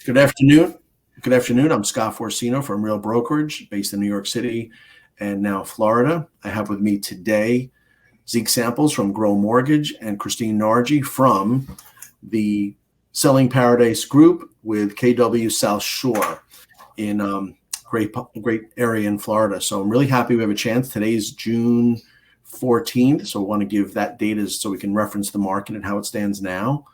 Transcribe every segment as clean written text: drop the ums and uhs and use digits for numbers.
Good afternoon. Good afternoon. I'm Scott Forcino from Real Brokerage, based in New York City and now Florida. I have with me today Zeke Samples from Grow Mortgage and Christine Nargi from the Selling Paradise Group with KW South Shore in great area in Florida. So I'm really happy we have a chance. Today's June 14th, so I want to give that data so we can reference the market and how it stands now.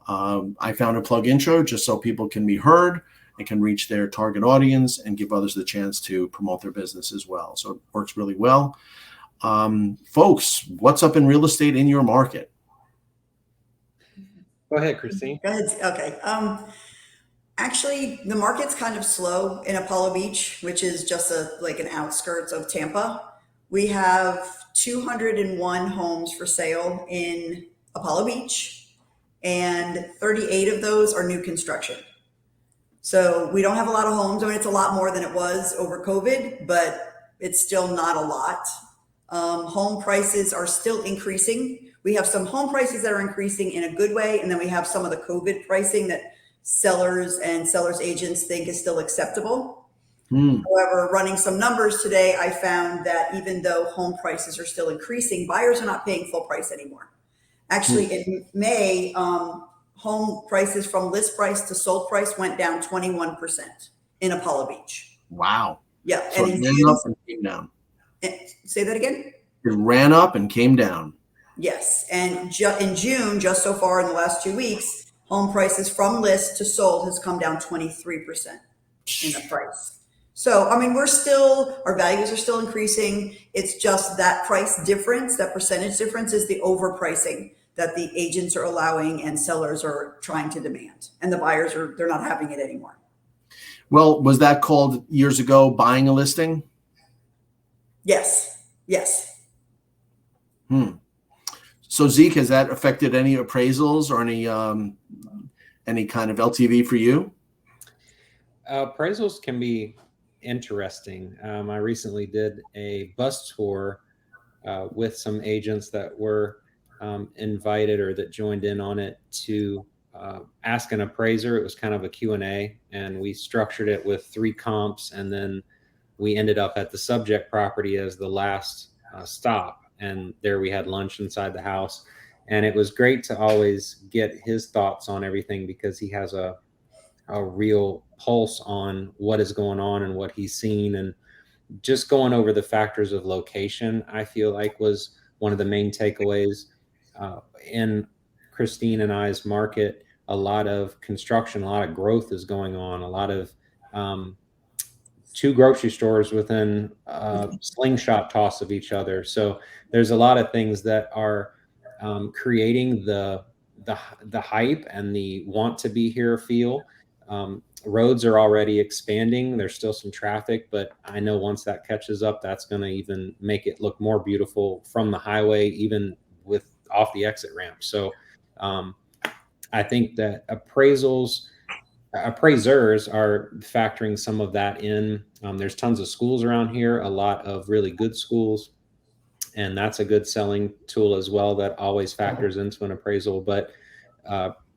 I found a PlugIntro just so people can be heard and can reach their target audience and give others the chance to promote their business as well. So it works really well. Folks, what's up in real estate in your market? Go ahead, Christine. Go ahead. Okay. Actually, the market's kind of slow in Apollo Beach, which is just like an outskirts of Tampa. We have 201 homes for sale in Apollo Beach, and 38 of those are new construction. So we don't have a lot of homes. I mean, it's a lot more than it was over COVID, but it's still not a lot. Home prices are still increasing. We have some home prices that are increasing in a good way, and then we have some of the COVID pricing that sellers and sellers agents think is still acceptable. However, running some numbers today, I found that even though home prices are still increasing, buyers are not paying full price anymore. Actually, in May, home prices from list price to sold price went down 21% in Apollo Beach. Wow. Yeah. So and it ran up and came down. Say that again? It ran up and came down. Yes. And in June, just so far in the last 2 weeks, home prices from list to sold has come down 23% in the price. So, I mean, our values are still increasing. It's just that price difference, that percentage difference is the overpricing that the agents are allowing and sellers are trying to demand. And the buyers they're not having it anymore. Well, was that called years ago buying a listing? Yes. Yes. So Zeke, has that affected any appraisals or any kind of LTV for you? Appraisals can be interesting. I recently did a bus tour with some agents that were invited or that joined in on it to ask an appraiser. It was kind of a Q&A, and we structured it with 3 comps, and then we ended up at the subject property as the last stop. And there we had lunch inside the house, and it was great to always get his thoughts on everything because he has a real pulse on what is going on and what he's seen. And just going over the factors of location, I feel like was one of the main takeaways. In Christine and I's market, a lot of construction, a lot of growth is going on, a lot of 2 grocery stores within slingshot toss of each other. So there's a lot of things that are creating the hype and the want to be here feel. Roads are already expanding. There's still some traffic, but I know once that catches up, that's going to even make it look more beautiful from the highway, even with off the exit ramp. So I think that appraisers are factoring some of that in. There's tons of schools around here, a lot of really good schools, and that's a good selling tool as well that always factors into an appraisal. But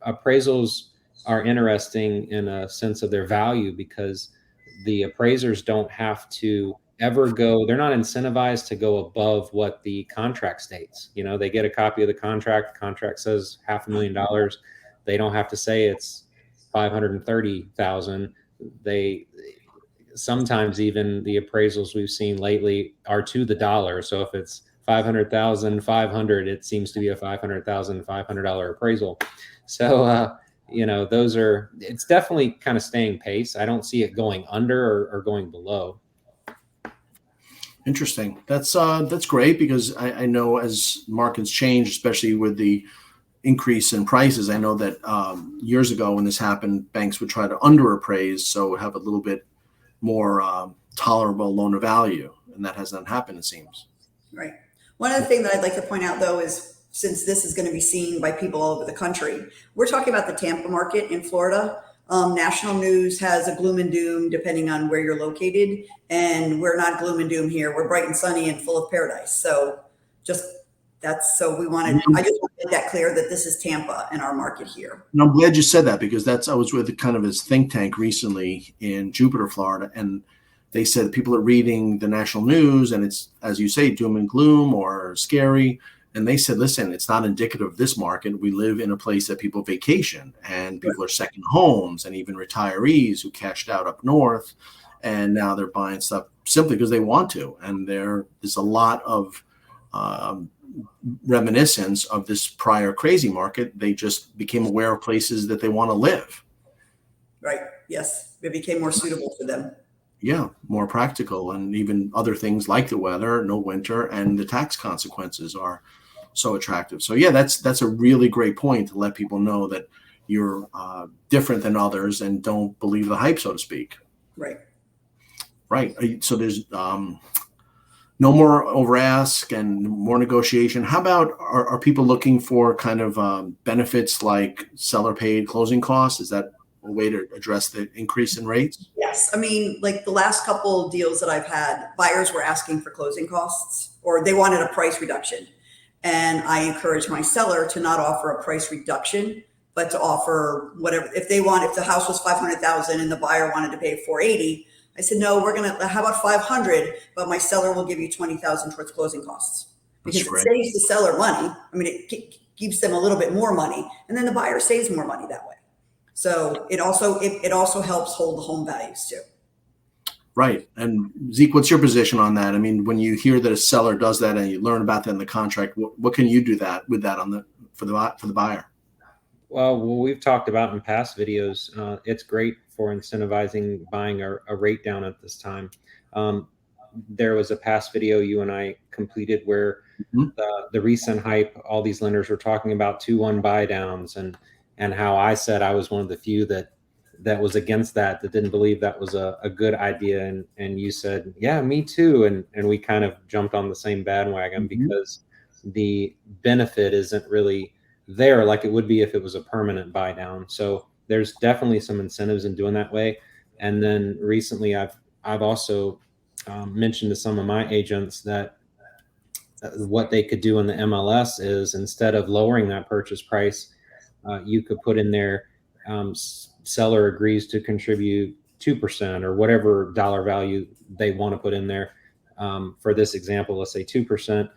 appraisals are interesting in a sense of their value because the appraisers don't have to ever they're not incentivized to go above what the contract states. You know, they get a copy of the contract says $500,000. They don't have to say it's 530,000. They sometimes, even the appraisals we've seen lately are to the dollar. So if it's 500,500, it seems to be a $500,500 appraisal. So it's definitely kind of staying pace. I don't see it going under or going below. Interesting. That's great because I know as markets change, especially with the increase in prices, I know that years ago when this happened, banks would try to underappraise, so have a little bit more tolerable loan to value, and that has not happened, it seems. Right. One other thing that I'd like to point out, though, is since this is going to be seen by people all over the country, we're talking about the Tampa market in Florida. National news has a gloom and doom depending on where you're located, and we're not gloom and doom here. We're bright and sunny and full of paradise. So just So we wanted, I just want to make that clear that this is Tampa and our market here. And I'm glad you said that, because I was with kind of his think tank recently in Jupiter, Florida, and they said people are reading the national news and it's, as you say, doom and gloom or scary. And they said, listen, it's not indicative of this market. We live in a place that people vacation, and people are second homes, and even retirees who cashed out up north, and now they're buying stuff simply because they want to. And there's a lot of reminiscence of this prior crazy market. They just became aware of places that they want to live. Right. Yes. It became more suitable for them. Yeah, more practical, and even other things like the weather, no winter, and the tax consequences are so attractive. So yeah, that's a really great point to let people know that you're different than others and don't believe the hype, so to speak. Right. Right. So there's no more over ask and more negotiation. How about, are people looking for kind of benefits like seller paid closing costs? Is that a way to address the increase in rates? Yes. I mean, like the last couple deals that I've had, buyers were asking for closing costs, or they wanted a price reduction. And I encourage my seller to not offer a price reduction, but to offer whatever. If the house was 500,000 and the buyer wanted to pay 480, I said, no, how about 500, but my seller will give you 20,000 towards closing costs, because it saves the seller money. I mean, it keeps them a little bit more money, and then the buyer saves more money that way. So it also helps hold the home values too. Right. And Zeke, what's your position on that? I mean, when you hear that a seller does that and you learn about that in the contract, what can you do with that for the buyer? Well, we've talked about in past videos, it's great for incentivizing buying a rate down at this time. There was a past video you and I completed where the recent hype, all these lenders were talking about 2-1 buy downs, and how I said I was one of the few that was against that didn't believe that was a good idea. And you said, yeah, me too. And we kind of jumped on the same bandwagon because the benefit isn't really there like it would be if it was a permanent buy down. So there's definitely some incentives in doing that way. And then recently I've also mentioned to some of my agents that what they could do in the MLS is, instead of lowering that purchase price, you could put in there, seller agrees to contribute 2% or whatever dollar value they want to put in there. For this example, let's say 2%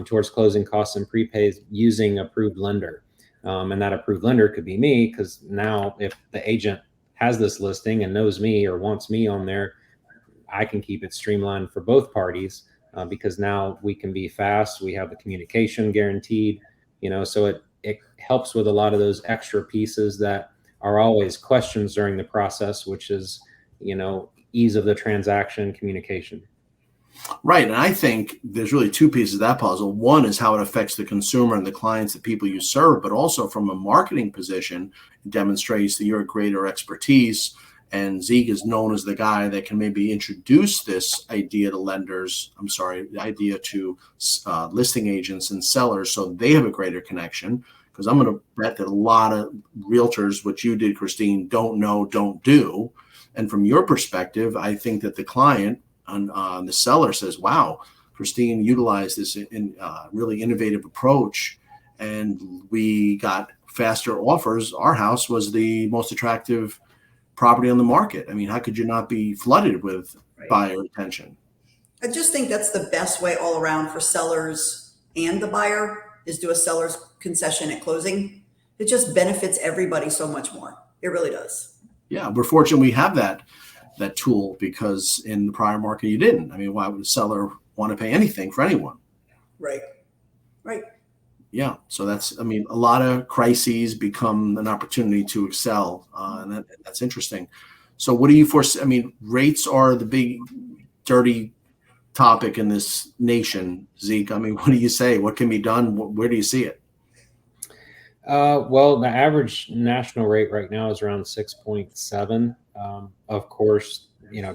towards closing costs and prepays using approved lender. And that approved lender could be me, because now if the agent has this listing and knows me or wants me on there, I can keep it streamlined for both parties, because now we can be fast. We have the communication guaranteed, so it helps with a lot of those extra pieces that are always questions during the process, which is, ease of the transaction, communication. Right. And I think there's really two pieces of that puzzle. One is how it affects the consumer and the clients, the people you serve, but also from a marketing position, it demonstrates that you're a greater expertise. And Zeke is known as the guy that can maybe introduce this idea to the idea to listing agents and sellers, so they have a greater connection. Because I'm going to bet that a lot of realtors, what you did, Christine, don't know, don't do. And from your perspective, I think that the client and the seller says, wow, Christine utilized this really innovative approach, and we got faster offers. Our house was the most attractive property on the market. I mean, how could you not be flooded with buyer attention? I just think that's the best way all around for sellers and the buyer, is do a seller's concession at closing. It just benefits everybody so much more. It really does. Yeah, we're fortunate we have that tool, because in the prior market you didn't. I mean, why would a seller want to pay anything for anyone? Right. Yeah. So a lot of crises become an opportunity to excel, and that's interesting. So what do you foresee? I mean, rates are the big dirty topic in this nation, Zeke. I mean, what do you say? What can be done? Where do you see it? Well, the average national rate right now is around 6.7. Of course,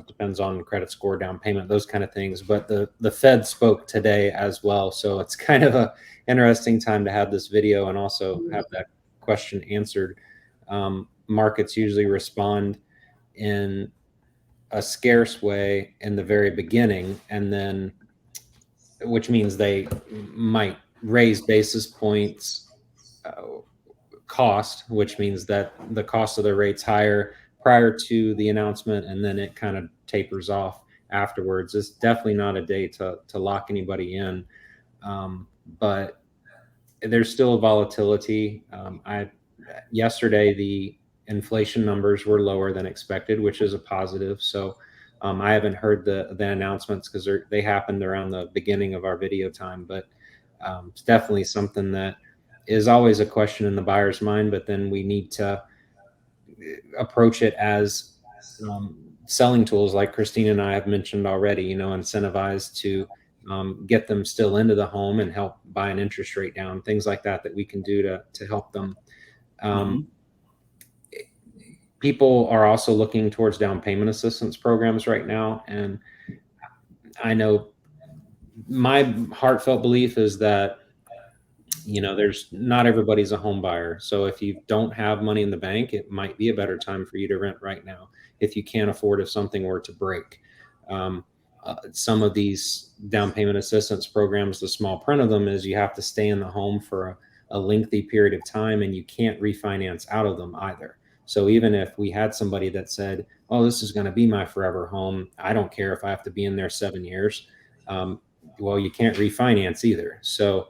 depends on credit score, down payment, those kind of things. But the Fed spoke today as well. So it's kind of a interesting time to have this video and also have that question answered. Markets usually respond in a scarce way in the very beginning, and then, which means they might raise basis points cost, which means that the cost of the rate's higher prior to the announcement, and then it kind of tapers off afterwards. It's definitely not a day to lock anybody in, but there's still volatility. Yesterday the inflation numbers were lower than expected, which is a positive. So I haven't heard the announcements because they happened around the beginning of our video time, but it's definitely something that is always a question in the buyer's mind. But then we need to approach it as selling tools, like Christine and I have mentioned already. Incentivized to get them still into the home and help buy an interest rate down, things like that we can do to help them. People are also looking towards down payment assistance programs right now. And I know my heartfelt belief is that, there's not everybody's a home buyer. So if you don't have money in the bank, it might be a better time for you to rent right now. If you can't afford, if something were to break, some of these down payment assistance programs, the small print of them is you have to stay in the home for a lengthy period of time, and you can't refinance out of them either. So even if we had somebody that said, oh, this is going to be my forever home, I don't care if I have to be in there 7 years. Well, you can't refinance either. So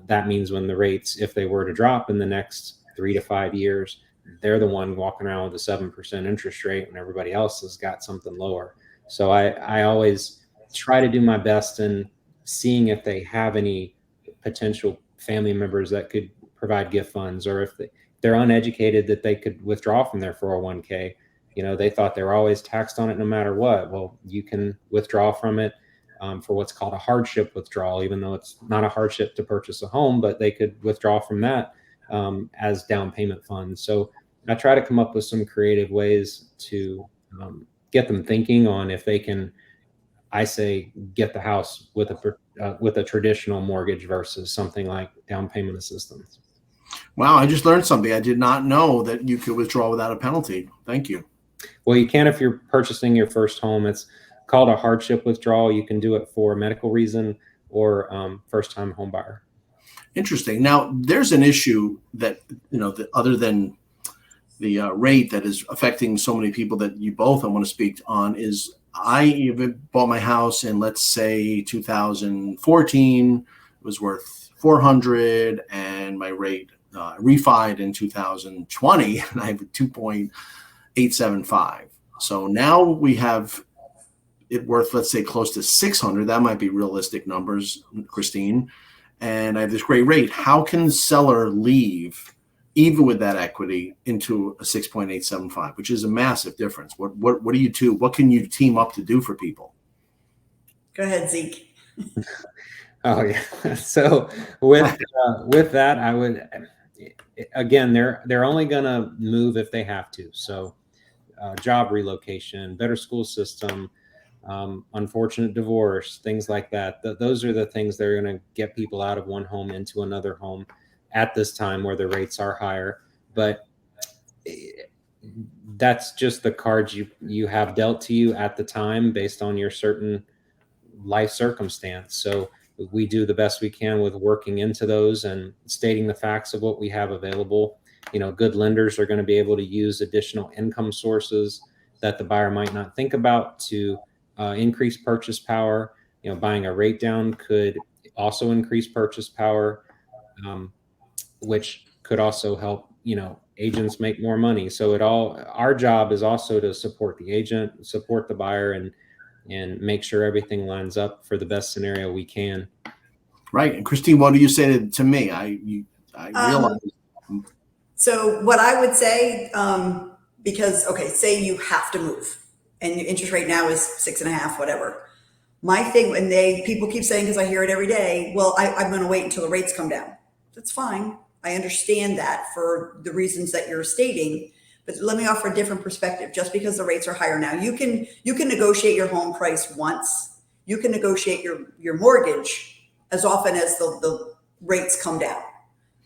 that means when the rates, if they were to drop in the next 3 to 5 years, they're the one walking around with a 7% interest rate when everybody else has got something lower. So I always try to do my best in seeing if they have any potential family members that could provide gift funds, or if they're uneducated, that they could withdraw from their 401k. They thought they were always taxed on it no matter what. Well, you can withdraw from it for what's called a hardship withdrawal, even though it's not a hardship to purchase a home, but they could withdraw from that as down payment funds. So I try to come up with some creative ways to get them thinking on if they can, I say, get the house with a traditional mortgage versus something like down payment assistance. Wow, I just learned something. I did not know that you could withdraw without a penalty. Thank you. Well, you can if you're purchasing your first home. It's called a hardship withdrawal. You can do it for medical reason or first-time home buyer. Interesting. Now, there's an issue that, that other than the rate that is affecting so many people that you both I want to speak on is I bought my house in, let's say, 2014. It was worth $400, and my rate refied in 2020, and I have a 2.875. So now we have it worth, let's say, close to 600. That might be realistic numbers, Christine. And I have this great rate. How can the seller leave, even with that equity, into a 6.875, which is a massive difference? What do you do? What can you team up to do for people? Go ahead, Zeke. Oh yeah. So with that, I would, again, they're only gonna move if they have to. So job relocation, better school system, unfortunate divorce, things like that. Those are the things that are going to get people out of one home into another home at this time where the rates are higher. But that's just the cards you have dealt to you at the time based on your certain life circumstance. So we do the best we can with working into those and stating the facts of what we have available. Good lenders are going to be able to use additional income sources that the buyer might not think about to increase purchase power. Buying a rate down could also increase purchase power, which could also help, agents make more money. So our job is also to support the agent, support the buyer, and make sure everything lines up for the best scenario we can. Right. And Christine, what do you say to me? I realize. So what I would say, because, okay, say you have to move and your interest rate now is 6.5, whatever. My thing, when people keep saying, because I hear it every day, well, I'm going to wait until the rates come down. That's fine. I understand that for the reasons that you're stating, but let me offer a different perspective. Just because the rates are higher now, you can negotiate your home price once. You can negotiate your mortgage as often as the rates come down.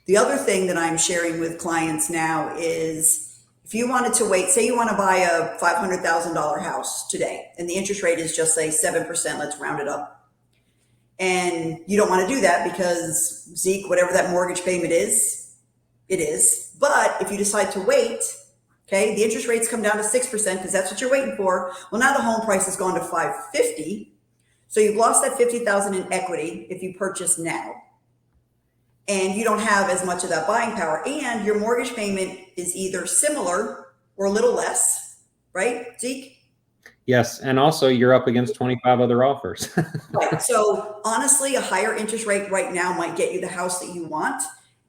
The other thing that I'm sharing with clients now is if you wanted to wait, say you want to buy a $500,000 house today, and the interest rate is just say 7%, let's round it up. And you don't want to do that because, Zeke, whatever that mortgage payment is, it is. But if you decide to wait, okay, the interest rates come down to 6% because that's what you're waiting for. Well, now the home price has gone to 550. So you've lost that 50,000 in equity if you purchase now. And you don't have as much of that buying power. And your mortgage payment is either similar or a little less, right, Zeke? Yes, and also you're up against 25 other offers. Right. So honestly, a higher interest rate right now might get you the house that you want,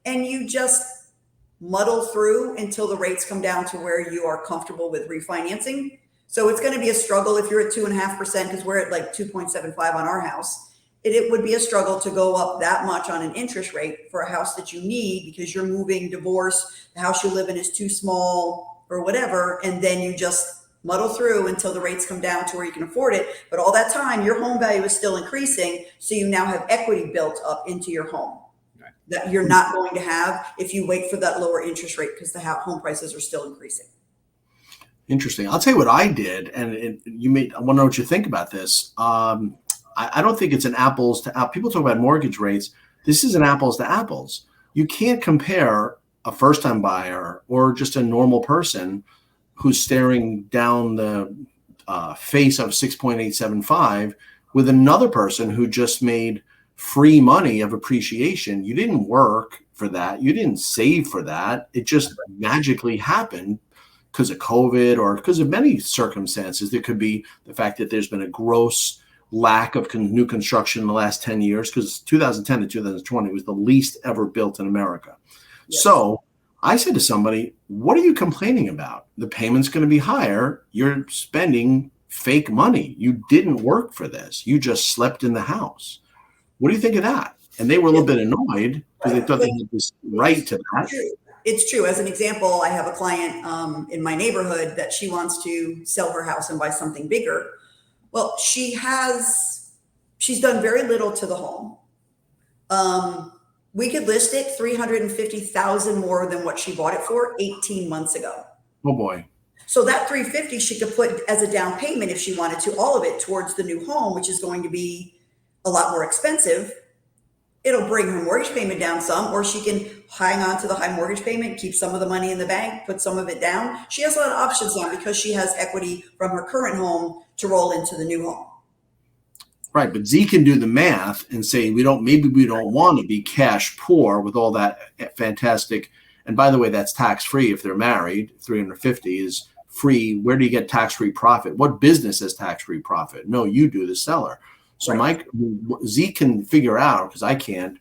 and you just muddle through until the rates come down to where you are comfortable with refinancing. So it's going to be a struggle if you're at 2.5%, because we're at like 2.75 on our house. It would be a struggle to go up that much on an interest rate for a house that you need because you're moving, divorce, the house you live in is too small or whatever, and then you just muddle through until the rates come down to where you can afford it. But all that time, your home value is still increasing. So you now have equity built up into your home that you're not going to have if you wait for that lower interest rate because the home prices are still increasing. Interesting. I'll tell you what I did, and I want to know what you think about this. I don't think it's an apples to apples. People talk about mortgage rates. This is an apples to apples. You can't compare a first-time buyer or just a normal person who's staring down the face of 6.875 with another person who just made free money of appreciation. You didn't work for that. You didn't save for that. It just magically happened because of COVID or because of many circumstances. There could be the fact that there's been a gross lack of new construction in the last 10 years because 2010 to 2020 was the least ever built in America. Yes. So I said to somebody, what are you complaining about? The payment's going to be higher. You're spending fake money. You didn't work for this. You just slept in the house. What do you think of that? And they were a little bit annoyed because they thought they had this right to that. It's true. As an example, I have a client in my neighborhood that she wants to sell her house and buy something bigger. Well, she's done very little to the home. We could list it $350,000 more than what she bought it for 18 months ago. Oh boy. So that $350,000 she could put as a down payment if she wanted to, all of it towards the new home, which is going to be a lot more expensive. It'll bring her mortgage payment down some, or she can hang on to the high mortgage payment, keep some of the money in the bank, put some of it down. She has a lot of options now because she has equity from her current home to roll into the new home. Right, but Z can do the math and say maybe we don't want to be cash poor with all that fantastic. And by the way, that's tax free if they're married. $350 is free. Where do you get tax free profit? What business has tax free profit? No, you do, the seller. So right. Z can figure out, because I can't.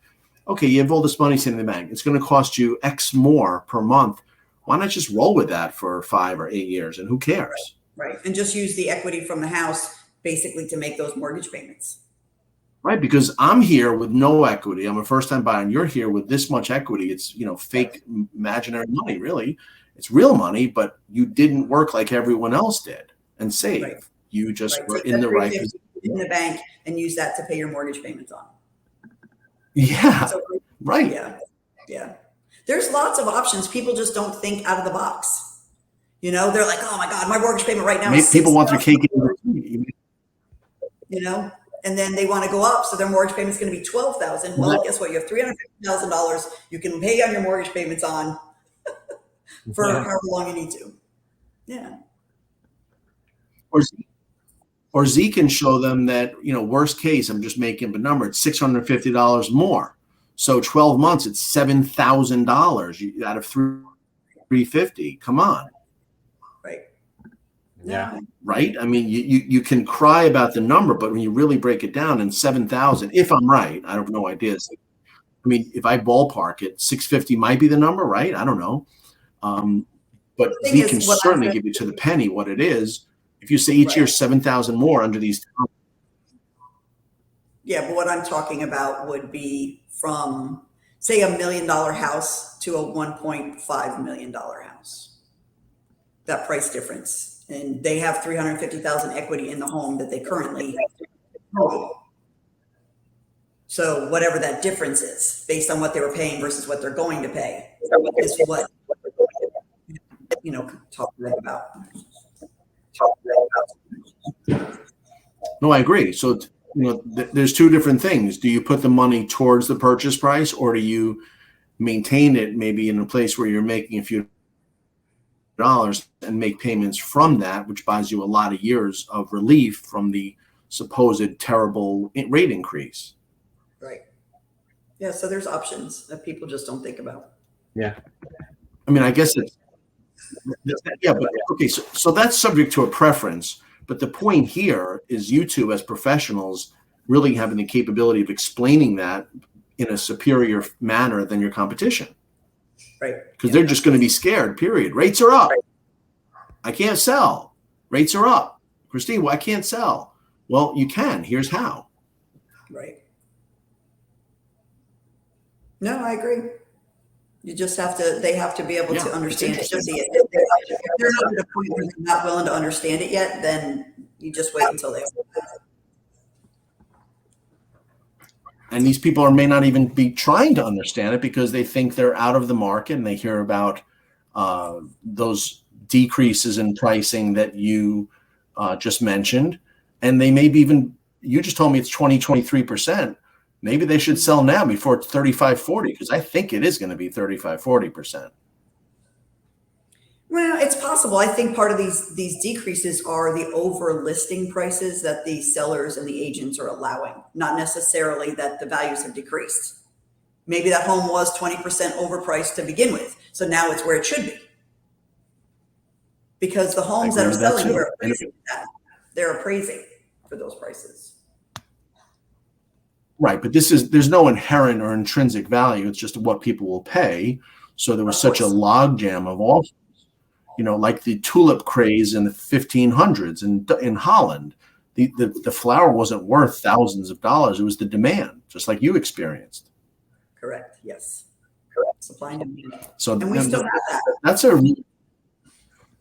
Okay, you have all this money sitting in the bank. It's going to cost you X more per month. Why not just roll with that for 5 or 8 years? And who cares? Right, and just use the equity from the house basically to make those mortgage payments. Right, because I'm here with no equity. I'm a first-time buyer, and you're here with this much equity. It's fake, imaginary money. Really, it's real money, but you didn't work like everyone else did and save. Right. You just were in the right position in the bank and use that to pay your mortgage payments on. Yeah, so, right. Yeah. There's lots of options. People just don't think out of the box. They're like, oh my God, my mortgage payment right now is people want their cake and then they want to go up, so their mortgage payment is going to be $12,000. Well, guess what? You have $350,000 you can pay on your mortgage payments on for however long you need to. Yeah. Or Z can show them that, worst case, I'm just making up a number, it's $650 more. So 12 months, it's $7,000 out of $350. Come on. Right. Yeah. Right. I mean, you can cry about the number, but when you really break it down, and 7,000, if I'm right, I have no idea. I mean, if I ballpark it, 650 might be the number, right? I don't know. But Z can certainly give you to the penny what it is. If you say each year 7,000 more under these. Yeah, but what I'm talking about would be from, say, $1 million house to a $1.5 million house. That price difference, and they have $350,000 equity in the home that they currently own. So whatever that difference is, based on what they were paying versus what they're going to pay, is what talk to them about. No, I agree. So there's two different things. Do you put the money towards the purchase price, or do you maintain it maybe in a place where you're making a few dollars and make payments from that, which buys you a lot of years of relief from the supposed terrible rate increase? Right. Yeah. So there's options that people just don't think about. Yeah. I mean, I guess it's, yeah, but okay. So that's subject to a preference. But the point here is you two as professionals really having the capability of explaining that in a superior manner than your competition. Right. Because they're just going to be scared, period. Rates are up. I can't sell. Rates are up. Christine, well, I can't sell. Well, you can. Here's how. Right. No, I agree. You just have to, they have to be able to understand it, to see it. If they're not at a point where they're not willing to understand it yet, then you just wait until they. And these people may not even be trying to understand it because they think they're out of the market, and they hear about those decreases in pricing that you just mentioned. And they may be even, you just told me it's 23%. Maybe they should sell now before it's 35, 40, because I think it is going to be 35, 40%. Well, it's possible. I think part of these decreases are the over listing prices that the sellers and the agents are allowing, not necessarily that the values have decreased. Maybe that home was 20% overpriced to begin with, so now it's where it should be. Because the homes that are selling are appraising that. They're appraising for those prices. Right, but there's no inherent or intrinsic value. It's just what people will pay. So there was such a logjam of offers, like the tulip craze in the 1500s in Holland. The flower wasn't worth thousands of dollars. It was the demand, just like you experienced. Correct. Yes. Correct. Supply and demand. So and we still have that.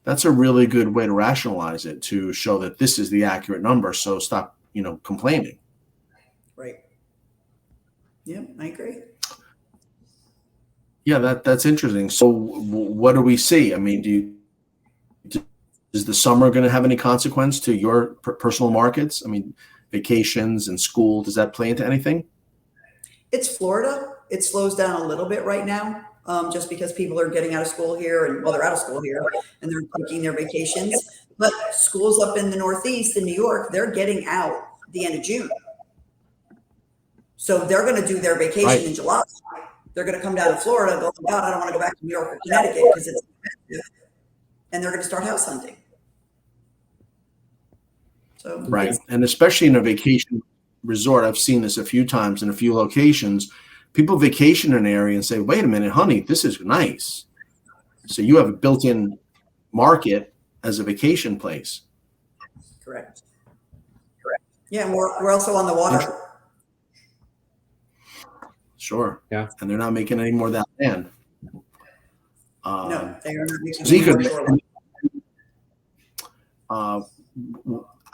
That's a really good way to rationalize it, to show that this is the accurate number. So stop, complaining. Right. Yeah, I agree. Yeah, that's interesting. So what do we see? I mean, is the summer going to have any consequence to your personal markets? I mean, vacations and school, does that play into anything? It's Florida. It slows down a little bit right now, just because people are getting out of school here, and they're out of school here and they're taking their vacations. But schools up in the Northeast in New York, they're getting out the end of June. So they're going to do their vacation in July. They're going to come down to Florida and go, oh God, I don't want to go back to New York or Connecticut because it's expensive. And they're going to start house hunting. So right. And especially in a vacation resort, I've seen this a few times in a few locations. People vacation in an area and say, wait a minute, honey, this is nice. So you have a built-in market as a vacation place. Correct. Yeah, and we're also on the water. Sure. Yeah. And they're not making any more of that land. No, they are not making Zeke, any more.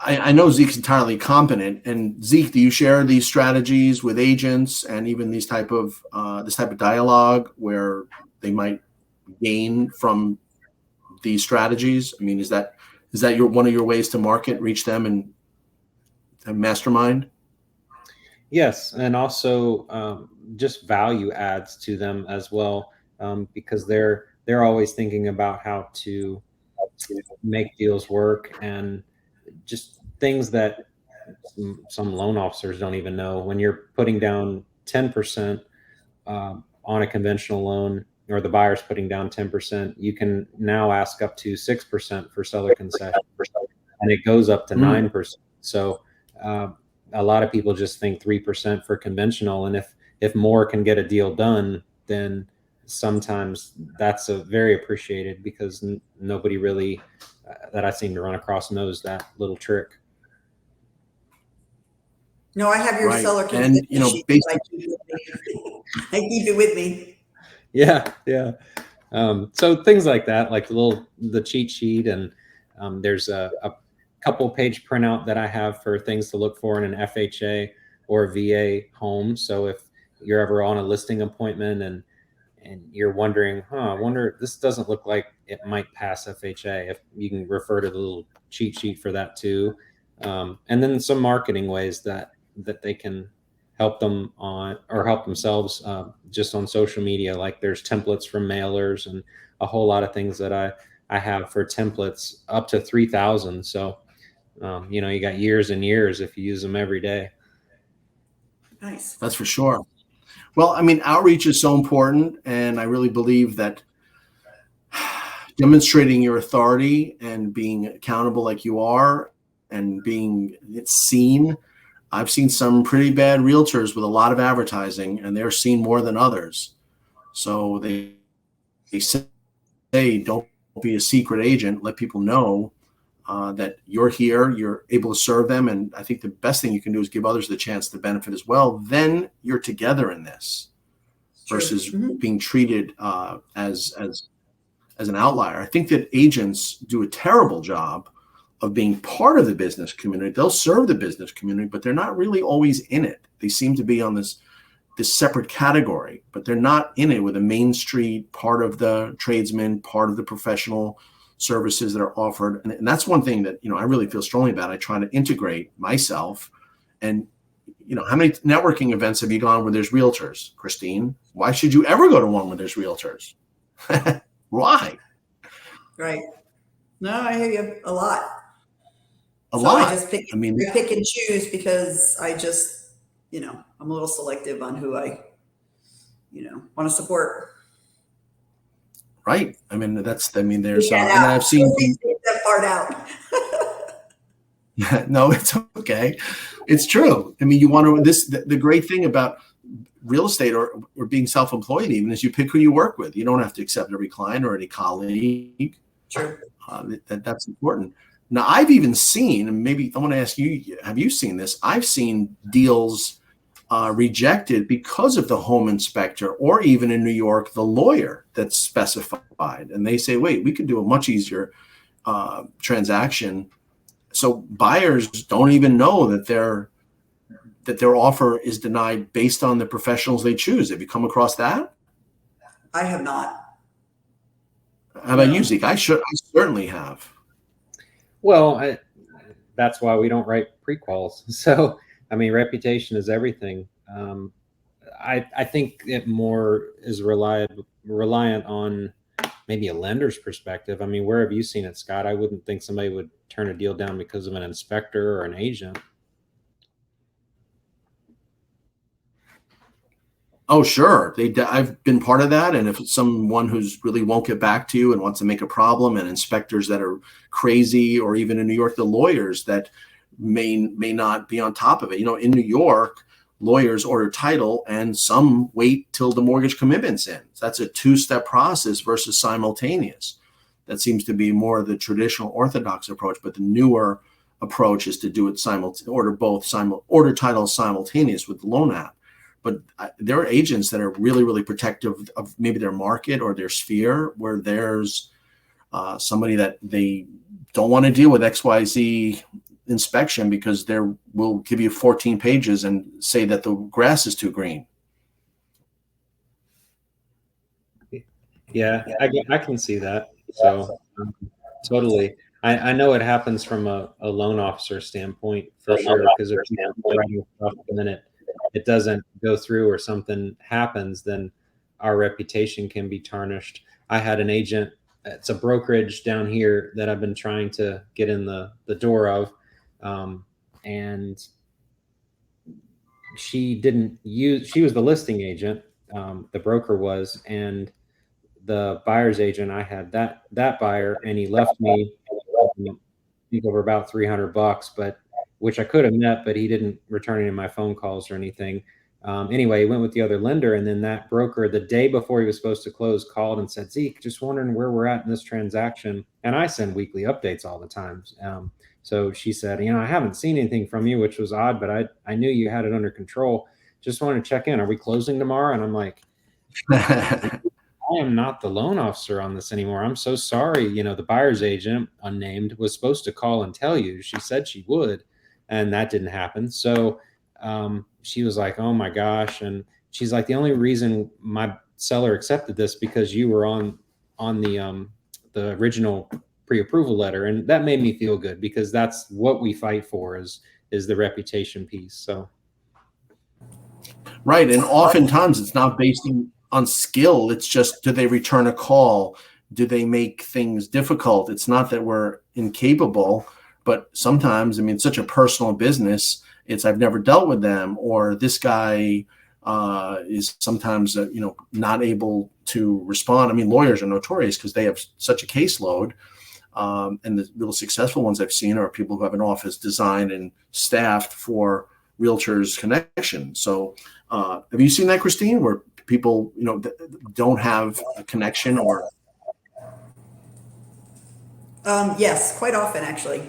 I know Zeke's entirely competent. And Zeke, do you share these strategies with agents and even this type of dialogue where they might gain from these strategies? I mean, is that one of your ways to market, reach them, and mastermind? Yes, and also just value adds to them as well, because they're always thinking about how to make deals work, and just things that some loan officers don't even know. When you're putting down 10% on a conventional loan, or the buyer's putting down 10%, you can now ask up to 6% for seller concession, and it goes up to 9%. So a lot of people just think 3% for conventional, and if more can get a deal done, then sometimes that's a very appreciated, because nobody really that I seem to run across knows that little trick. No, I have your seller concession sheet. I keep it with me. Yeah. So things like that, like the cheat sheet, and there's a couple page printout that I have for things to look for in an FHA or VA home. So if you're ever on a listing appointment and you're wondering, I wonder, this doesn't look like it might pass FHA, if you can refer to the little cheat sheet for that too. And then some marketing ways that that they can help them on or help themselves just on social media. Like there's templates from mailers and a whole lot of things that I have for templates up to 3,000. So, you know, you got years and years if you use them every day. Nice. That's for sure. Well, I mean, outreach is so important. And I really believe that demonstrating your authority and being accountable like you are and being seen. I've seen some pretty bad realtors with a lot of advertising, and they're seen more than others. So they say, don't be a secret agent. Let people know that you're here, you're able to serve them. And I think the best thing you can do is give others the chance to benefit as well. Then you're together in this versus being treated as an outlier. I think that agents do a terrible job of being part of the business community. They'll serve the business community, but they're not really always in it. They seem to be on this separate category, but they're not in it with a Main Street, part of the tradesman, part of the professional services that are offered. And that's one thing that, you know, I really feel strongly about. I try to integrate myself. And, you know, how many networking events have you gone where there's realtors, Christine? Why should you ever go to one where there's realtors? Why? Right. No, I hear you a lot. A lot. I just pick and choose because I just, you know, I'm a little selective on who I, you know, want to support. Right. I mean, there's, and I've seen that part out. No, it's okay. It's true. I mean, you want to, the great thing about real estate or being self-employed even is you pick who you work with. You don't have to accept every client or any colleague. Sure. That's important. Now, I've even seen, and maybe I want to ask you, have you seen this? I've seen deals rejected because of the home inspector or even in New York, the lawyer that's specified. And they say, wait, we could do a much easier transaction. So buyers don't even know that their offer is denied based on the professionals they choose. Have you come across that? I have not. How about you, Zeke? I certainly have. Well, that's why we don't write pre-quals. So, I mean, reputation is everything. I think it more is reliant on maybe a lender's perspective. I mean, where have you seen it, Scott? I wouldn't think somebody would turn a deal down because of an inspector or an agent. Oh, sure. I've been part of that. And if it's someone who's really won't get back to you and wants to make a problem, and inspectors that are crazy, or even in New York, the lawyers that may not be on top of it. You know, in New York, lawyers order title and some wait till the mortgage commitment's in. So that's a two-step process versus simultaneous. That seems to be more of the traditional orthodox approach, but the newer approach is to do it order title simultaneous with the loan app. But there are agents that are really, really protective of maybe their market or their sphere, where there's somebody that they don't want to deal with XYZ inspection because they will give you 14 pages and say that the grass is too green. Yeah, I can see that. So totally. I know it happens from a loan officer standpoint for sure, because if you're writing stuff and then it doesn't go through or something happens, then our reputation can be tarnished. I had an agent, it's a brokerage down here that I've been trying to get in the door of. And she was the listing agent, the broker was, and the buyer's agent, I had that buyer, and he left me, I think, over about $300, but which I could have met, but he didn't return any of my phone calls or anything. Anyway, he went with the other lender, and then that broker, the day before he was supposed to close, called and said, Zeke, just wondering where we're at in this transaction. And I send weekly updates all the time. So she said, I haven't seen anything from you, which was odd, but I knew you had it under control. Just wanted to check in. Are we closing tomorrow? And I'm like, I am not the loan officer on this anymore. I'm so sorry. The buyer's agent, unnamed, was supposed to call and tell you. She said she would, and that didn't happen. So she was like, oh my gosh. And she's like, the only reason my seller accepted this because you were on the original pre-approval letter. And that made me feel good, because that's what we fight for is the reputation piece. So Right. And oftentimes it's not based on skill. It's just, do they return a call? Do they make things difficult? It's not that we're incapable, but sometimes, I mean, it's such a personal business. It's, I've never dealt with them, or this guy is sometimes, not able to respond. I mean, lawyers are notorious because they have such a caseload. And the real successful ones I've seen are people who have an office designed and staffed for realtors connection. So have you seen that, Christine, where people, don't have a connection or? Yes, quite often actually,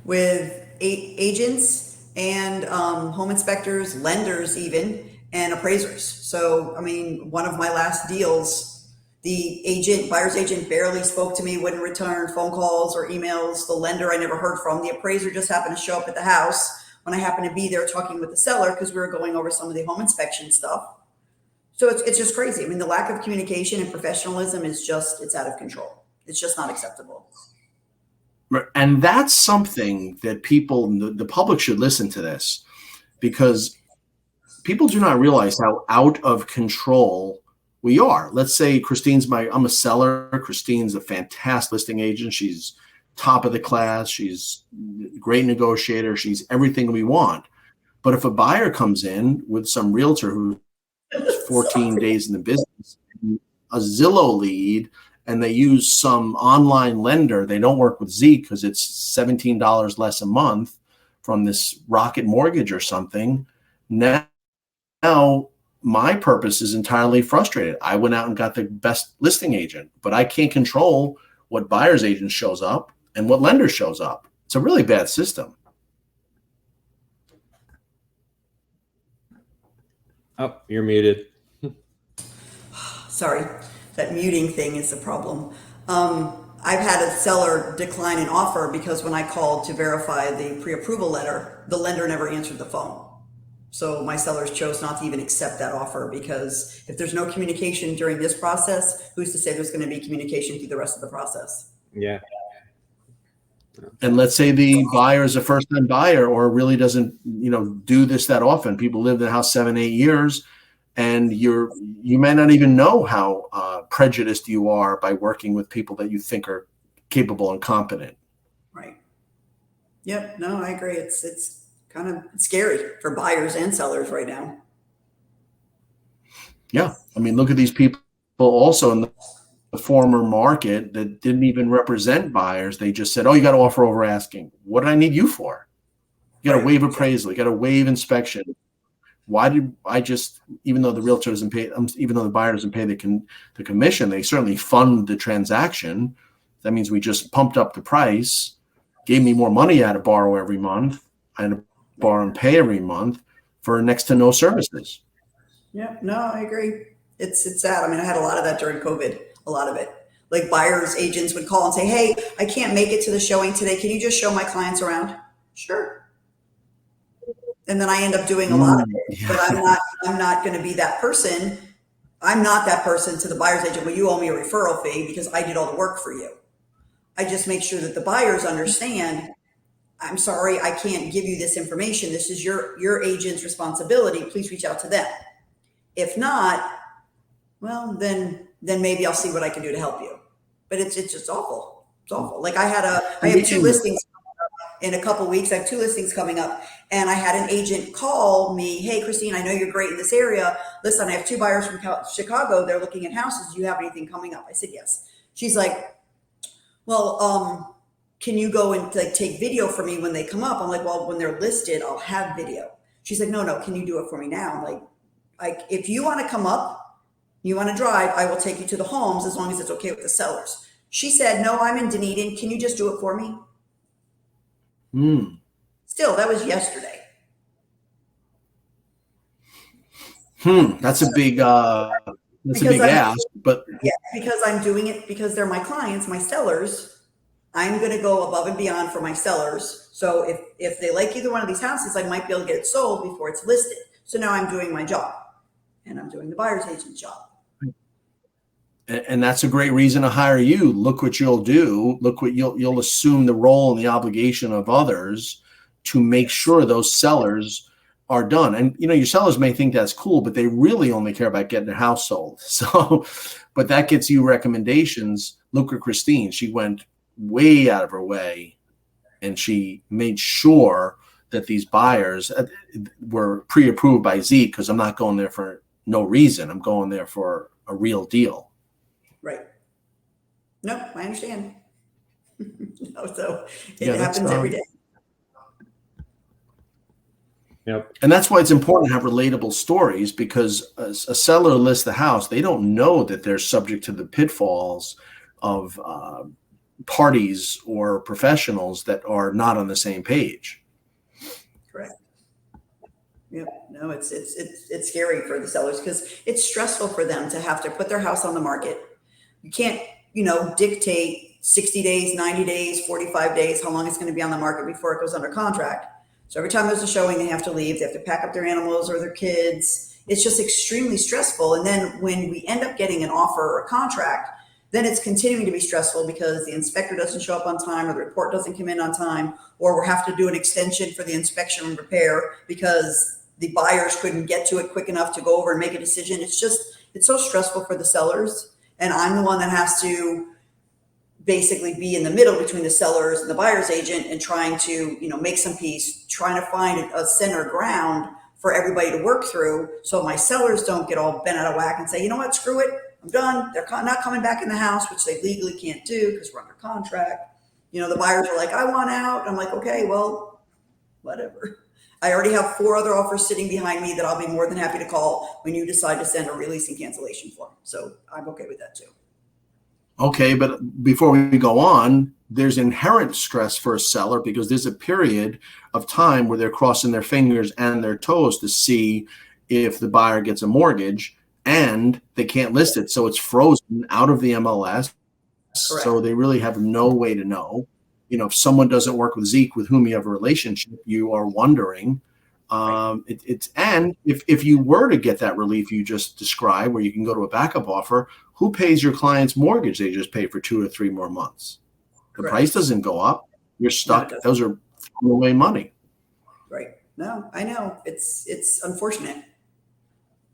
with agents and home inspectors, lenders even, and appraisers. So, I mean, one of my last deals, the buyer's agent barely spoke to me, wouldn't return phone calls or emails. The lender I never heard from. The appraiser just happened to show up at the house when I happened to be there talking with the seller because we were going over some of the home inspection stuff. So it's just crazy. I mean, the lack of communication and professionalism is it's out of control. It's just not acceptable. And that's something that people, the public should listen to this, because people do not realize how out of control we are. Let's say I'm a seller. Christine's a fantastic listing agent. She's top of the class. She's a great negotiator. She's everything we want. But if a buyer comes in with some realtor who's 14 days in the business, a Zillow lead, and they use some online lender, they don't work with Zeke because it's $17 less a month from this Rocket Mortgage or something. Now my purpose is entirely frustrated. I went out and got the best listing agent, but I can't control what buyer's agent shows up and what lender shows up. It's a really bad system. Oh, you're muted. Sorry, that muting thing is the problem. I've had a seller decline an offer because when I called to verify the pre-approval letter, the lender never answered the phone. So my sellers chose not to even accept that offer, because if there's no communication during this process, who's to say there's going to be communication through the rest of the process? Yeah. And let's say the buyer is a first-time buyer or really doesn't, do this that often. People live in the house 7-8 years, and you may not even know how prejudiced you are by working with people that you think are capable and competent. Right. Yep. No, I agree. It's kind of scary for buyers and sellers right now. Yeah. I mean, look at these people also in the former market that didn't even represent buyers. They just said, oh, you got to offer over asking. What did I need you for? You got to waive appraisal. You got to waive inspection. Why did I just, even though the realtor doesn't pay, even though the buyer doesn't pay the commission, they certainly fund the transaction. That means we just pumped up the price, gave me more money I had to borrow every month. I had to borrow and pay every month for next to no services. Yeah, no, I agree. It's sad. I mean, I had a lot of that during COVID, a lot of it. Like buyers agents would call and say, hey, I can't make it to the showing today. Can you just show my clients around? Sure. And then I end up doing a lot of it, but I'm not going to be that person. I'm not that person to the buyer's agent. Well, you owe me a referral fee because I did all the work for you. I just make sure that the buyers understand, I'm sorry, I can't give you this information. This is your agent's responsibility. Please reach out to them. If not, well, then maybe I'll see what I can do to help you. But it's just awful. It's awful. Like I have 2 listings in a couple of weeks. I have 2 listings coming up, and I had an agent call me, hey, Christine, I know you're great in this area. Listen, I have 2 buyers from Chicago. They're looking at houses. Do you have anything coming up? I said, yes. She's like, well, can you go and take video for me when they come up? I'm like, well, when they're listed, I'll have video. She's like, no, can you do it for me now? I'm like, if you want to come up, you want to drive, I will take you to the homes as long as it's okay with the sellers. She said, no, I'm in Dunedin. Can you just do it for me? Still, that was yesterday. That's a big ask, but yeah, because I'm doing it because they're my clients, my sellers. I'm going to go above and beyond for my sellers. So if they like either one of these houses, I might be able to get it sold before it's listed. So now I'm doing my job, and I'm doing the buyer's agent job. And that's a great reason to hire you. Look what you'll do. Look what you'll assume the role and the obligation of others to make sure those sellers are done. And, your sellers may think that's cool, but they really only care about getting their house sold. So, but that gets you recommendations. Look at Christine. She went way out of her way and she made sure that these buyers were pre-approved by Zeke, because I'm not going there for no reason. I'm going there for a real deal. Right. No, I understand. So it happens every day. Yep. And that's why it's important to have relatable stories, because a seller lists the house. They don't know that they're subject to the pitfalls of parties or professionals that are not on the same page. Correct. Yep. No, it's scary for the sellers, because it's stressful for them to have to put their house on the market. You can't, dictate 60 days, 90 days, 45 days, how long it's going to be on the market before it goes under contract. So every time there's a showing, they have to leave. They have to pack up their animals or their kids. It's just extremely stressful. And then when we end up getting an offer or a contract, then it's continuing to be stressful because the inspector doesn't show up on time, or the report doesn't come in on time, or we'll have to do an extension for the inspection and repair because the buyers couldn't get to it quick enough to go over and make a decision. It's so stressful for the sellers. And I'm the one that has to basically be in the middle between the sellers and the buyer's agent, and trying to, make some peace, trying to find a center ground for everybody to work through, so my sellers don't get all bent out of whack and say, you know what, screw it, I'm done. They're not coming back in the house, which they legally can't do because we're under contract. The buyers are like, I want out. I'm like, okay, well, whatever. I already have 4 other offers sitting behind me that I'll be more than happy to call when you decide to send a release and cancellation form. So I'm okay with that too. Okay, but before we go on, there's inherent stress for a seller, because there's a period of time where they're crossing their fingers and their toes to see if the buyer gets a mortgage, and they can't list it. So it's frozen out of the MLS. Correct. So they really have no way to know. If someone doesn't work with Zeke, with whom you have a relationship, you are wondering. And if you were to get that relief you just described, where you can go to a backup offer, who pays your client's mortgage they just pay for 2 or 3 more months? The price doesn't go up. You're stuck. No, those are throwaway money. Right. No, I know. It's unfortunate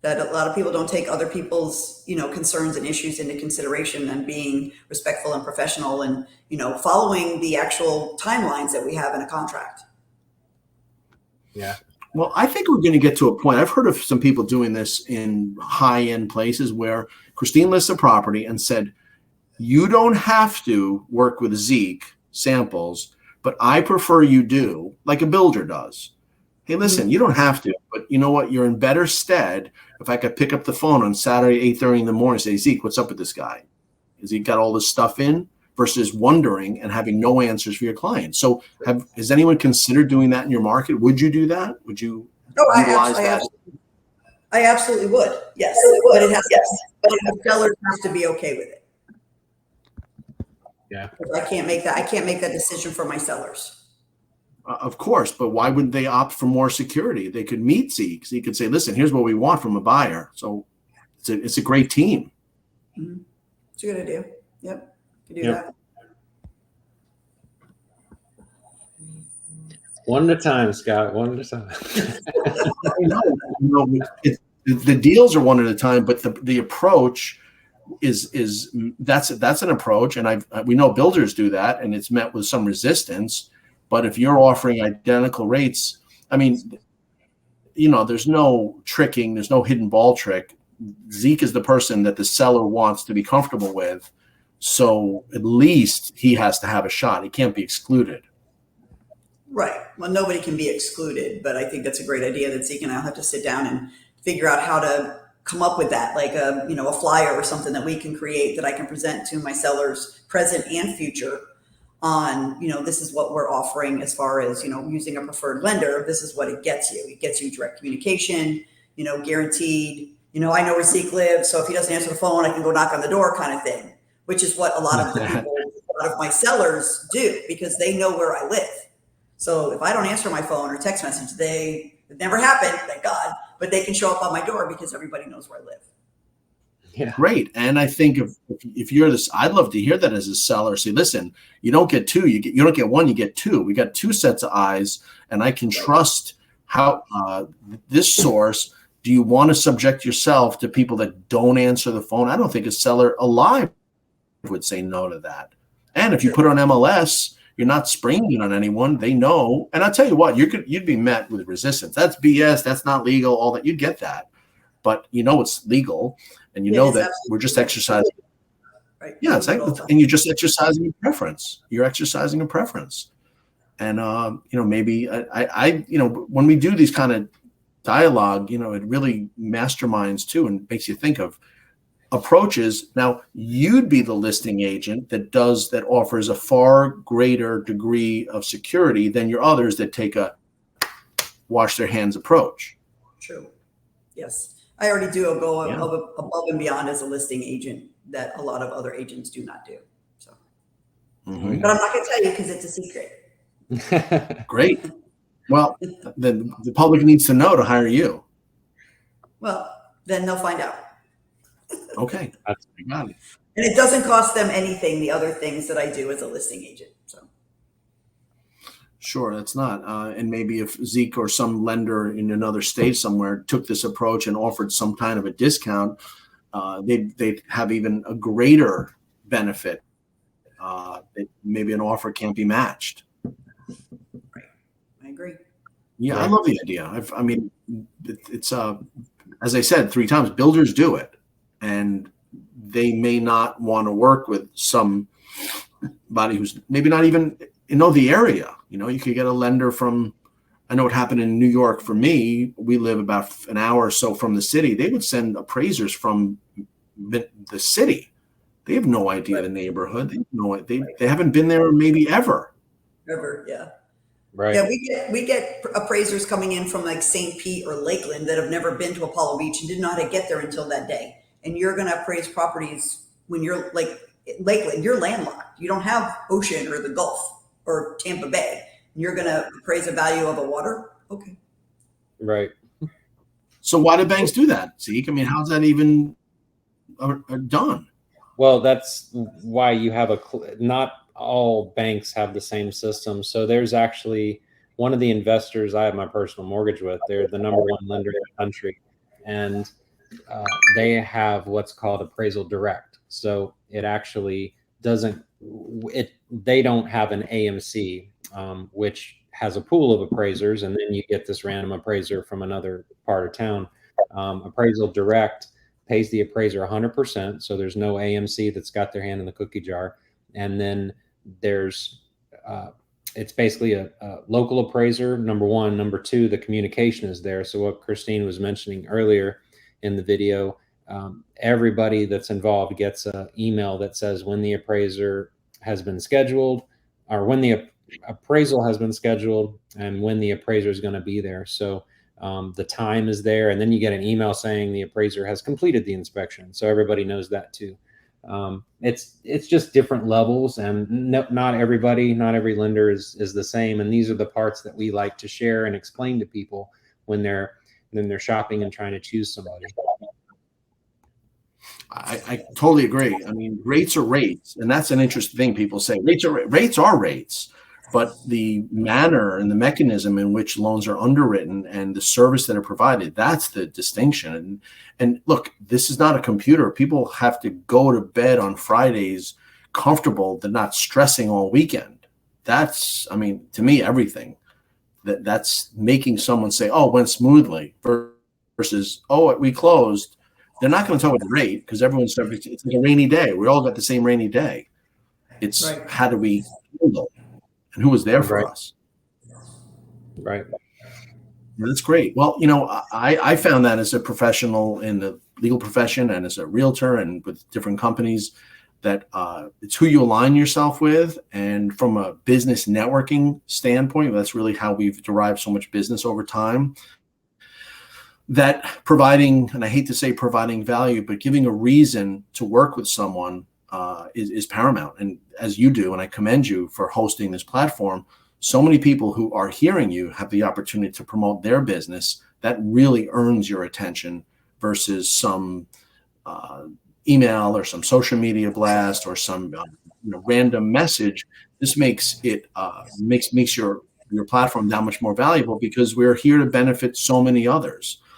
that a lot of people don't take other people's, concerns and issues into consideration, and being respectful and professional, and, following the actual timelines that we have in a contract. Yeah. Well, I think we're going to get to a point. I've heard of some people doing this in high-end places where Christine lists a property and said, you don't have to work with Zeke Samples, but I prefer you do, like a builder does. Hey, listen, you don't have to, but you know what? You're in better stead if I could pick up the phone on Saturday, 8:30 in the morning and say, Zeke, what's up with this guy? Has he got all this stuff in? Versus wondering and having no answers for your client. So has anyone considered doing that in your market? Would you do that? Would you utilize that? I absolutely would. Yes. But it has the sellers have to be okay with it. Yeah. I can't make that decision for my sellers. Of course, but why wouldn't they opt for more security? They could meet Zeke. Zeke could say, listen, here's what we want from a buyer. So it's a great team. Mm-hmm. It's a good idea. Yep. Do that. One at a time, Scott. One at a time. The deals are one at a time, but the approach that's an approach, and we know builders do that, and it's met with some resistance. But if you're offering identical rates, there's no tricking, there's no hidden ball trick. Zeke is the person that the seller wants to be comfortable with. So at least he has to have a shot. He can't be excluded. Right. Well, nobody can be excluded, but I think that's a great idea that Zeke and I'll have to sit down and figure out how to come up with that, like a flyer or something that we can create that I can present to my sellers, present and future, on, this is what we're offering as far as, using a preferred lender. This is what it gets you. It gets you direct communication, guaranteed, I know where Zeke lives. So if he doesn't answer the phone, I can go knock on the door, kind of thing. Which is what a lot of my sellers do, because they know where I live. So if I don't answer my phone or text message, it never happened, thank God, but they can show up on my door because everybody knows where I live. Yeah. Great. And I think if you're this, I'd love to hear that as a seller. Say, listen, you don't get 2, you don't get 1, you get 2. We got 2 sets of eyes, and I can trust how this source, do you want to subject yourself to people that don't answer the phone? I don't think a seller alive would say no to that. And if you put it on MLS, you're not springing it on anyone. They know. And I'll tell you what, you'd be met with resistance. That's BS. That's not legal. All that. You'd get that. But you know it's legal. And you know that we're just exercising. Right. Yeah, it's like, and you're just exercising a preference. You're exercising a preference. And, maybe when we do these kind of dialogue, it really masterminds too and makes you think of approaches. Now, you'd be the listing agent that offers a far greater degree of security than your others that take a wash their hands approach. True. Yes. I already do go above and beyond as a listing agent that a lot of other agents do not do. So, But I'm not going to tell you because it's a secret. Great. Well, then the public needs to know to hire you. Well, then they'll find out. Okay. I got it. And it doesn't cost them anything, the other things that I do as a listing agent. So. Sure, that's not. And maybe if Zeke or some lender in another state somewhere took this approach and offered some kind of a discount, they'd have even a greater benefit. Maybe an offer can't be matched. Right. I agree. Yeah, right. I love the idea. It's as I said 3 times, builders do it, and they may not want to work with somebody who's maybe not even the area. You could get a lender from. I know what happened in New York for me. We live about an hour or so from the city. They would send appraisers from the city. They have no idea the neighborhood. They haven't been there maybe ever. Ever, yeah. Right. Yeah, we get appraisers coming in from like St. Pete or Lakeland that have never been to Apollo Beach and didn't know how to get there until that day. And you're going to appraise properties when you're like Lakeland, you're landlocked. You don't have ocean or the Gulf or Tampa Bay. And you're going to appraise the value of a water. Okay. Right. So why do banks do that, Zeke? How's that even done? Well, that's why you have not all banks have the same system. So there's actually one of the investors I have my personal mortgage with. They're the number 1 lender in the country, and they have what's called appraisal direct. So it actually doesn't. They don't have an AMC, which has a pool of appraisers, and then you get this random appraiser from another part of town. Appraisal direct pays the appraiser 100%. So there's no AMC that's got their hand in the cookie jar. And then there's, it's basically a local appraiser, number 1. Number 2, the communication is there. So what Christine was mentioning earlier in the video, everybody that's involved gets an email that says when the appraiser has been scheduled, or when the appraisal has been scheduled, and when the appraiser is going to be there. So the time is there, and then you get an email saying the appraiser has completed the inspection. So everybody knows that too. It's just different levels, and not every lender is the same. And these are the parts that we like to share and explain to people when they're shopping and trying to choose somebody. I totally agree. Rates are rates, and that's an interesting thing. People say rates are rates. But the manner and the mechanism in which loans are underwritten and the service that are provided, that's the distinction. And look, this is not a computer. People have to go to bed on Fridays comfortable. They're not stressing all weekend. That's, to me, everything. That's making someone say, oh, it went smoothly versus, oh, we closed. They're not going to talk about the rate because it's like a rainy day. We all got the same rainy day. It's right. How do we handle it? And who was there for us? Right. That's great. Well, I found that as a professional in the legal profession and as a realtor and with different companies that it's who you align yourself with. And from a business networking standpoint, that's really how we've derived so much business over time. That providing, and I hate to say providing value, but giving a reason to work with someone is paramount. And as you do, and I commend you for hosting this platform, so many people who are hearing you have the opportunity to promote their business. That really earns your attention versus some email or some social media blast or some random message. This makes it makes your your platform that much more valuable, because we're here to benefit so many others.